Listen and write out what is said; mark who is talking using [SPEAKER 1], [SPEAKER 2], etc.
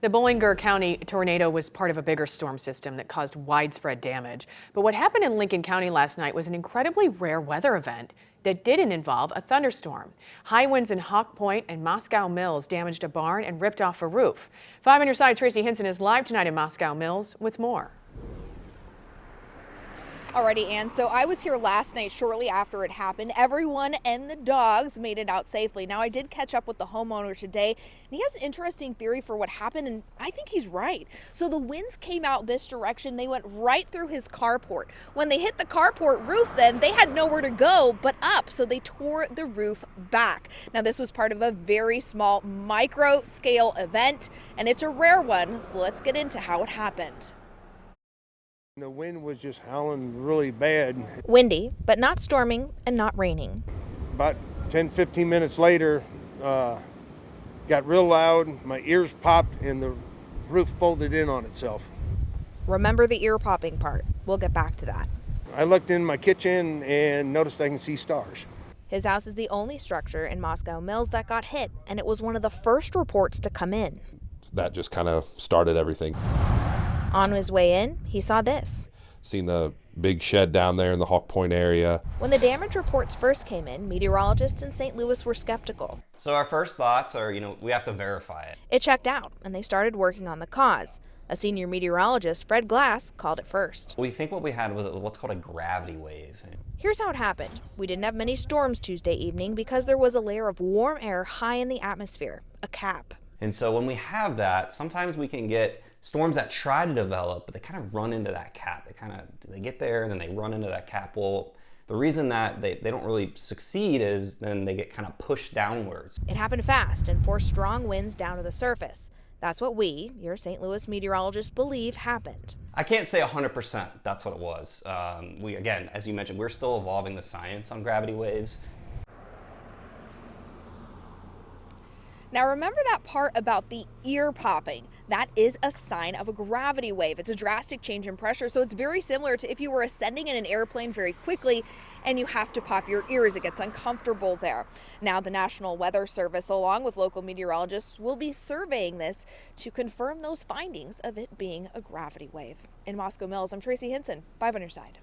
[SPEAKER 1] The Bollinger County tornado was part of a bigger storm system that caused widespread damage. But what happened in Lincoln County last night was an incredibly rare weather event that didn't involve a thunderstorm. High winds in Hawk Point and Moscow Mills damaged a barn and ripped off a roof. 5 on your side, Tracy Hinson is live tonight in Moscow Mills with more.
[SPEAKER 2] Alrighty, Ann. So I was here last night shortly after it happened. Everyone and the dogs made it out safely. Now, I did catch up with the homeowner today, and he has an interesting theory for what happened, and I think he's right. So the winds came out this direction. They went right through his carport. When they hit the carport roof, then they had nowhere to go but up, so they tore the roof back. Now, this was part of a very small micro-scale event, and it's a rare one, so let's get into how it happened.
[SPEAKER 3] The wind was just howling really bad.
[SPEAKER 2] Windy, but not storming and not raining.
[SPEAKER 3] About 10-15 minutes later, got real loud, my ears popped, and the roof folded in on itself.
[SPEAKER 2] Remember the ear popping part. We'll get back to that.
[SPEAKER 3] I looked in my kitchen and noticed I can see stars.
[SPEAKER 2] His house is the only structure in Moscow Mills that got hit, and it was one of the first reports to come in.
[SPEAKER 4] That just kind of started everything.
[SPEAKER 2] On his way in, he saw this.
[SPEAKER 4] Seen the big shed down there in the Hawk Point area.
[SPEAKER 2] When the damage reports first came in, meteorologists in St. Louis were skeptical.
[SPEAKER 5] So our first thoughts are, we have to verify it.
[SPEAKER 2] It checked out, and they started working on the cause. A senior meteorologist, Fred Glass, called it first.
[SPEAKER 5] We think what we had was what's called a gravity wave.
[SPEAKER 2] Here's how it happened. We didn't have many storms Tuesday evening because there was a layer of warm air high in the atmosphere, a cap.
[SPEAKER 5] And so when we have that, sometimes we can get storms that try to develop, but they kind of run into that cap. They get there and then they run into that cap. Well, the reason that they don't really succeed is then they get kind of pushed downwards.
[SPEAKER 2] It happened fast and forced strong winds down to the surface. That's what we, your St. Louis meteorologists, believe happened.
[SPEAKER 5] I can't say 100% that's what it was. Again, as you mentioned, we're still evolving the science on gravity waves.
[SPEAKER 2] Now remember that part about the ear popping. That is a sign of a gravity wave. It's a drastic change in pressure, so it's very similar to if you were ascending in an airplane very quickly and you have to pop your ears. It gets uncomfortable there. Now the National Weather Service, along with local meteorologists, will be surveying this to confirm those findings of it being a gravity wave. In Moscow Mills, I'm Tracy Hinson, 5 on your side.